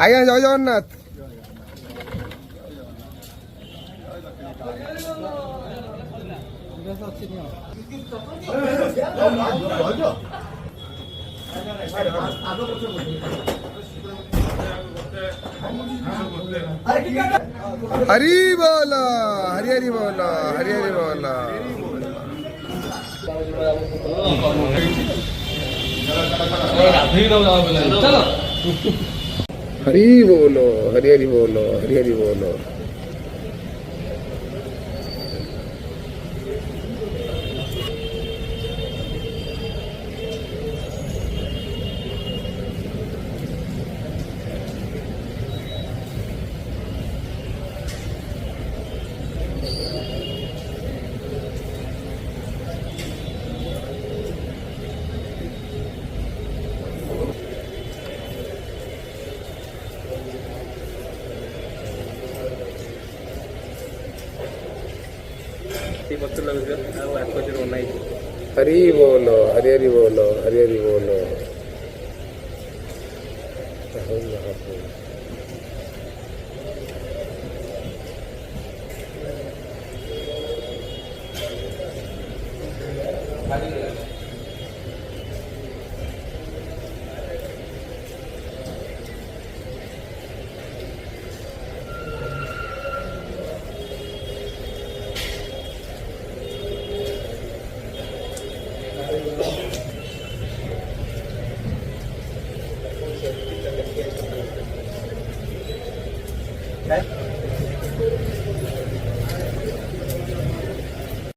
ଆଜ୍ଞା ଜୟ ଜଗନ୍ନାଥ। हरी बोल हरी हरी बोल हरी हरी बोल। हरी बोलो हरी हरी बोलो हरी हरी बोलो। हरी बोलो हरी हरी बोलो हरी हरी बोलो। Okay.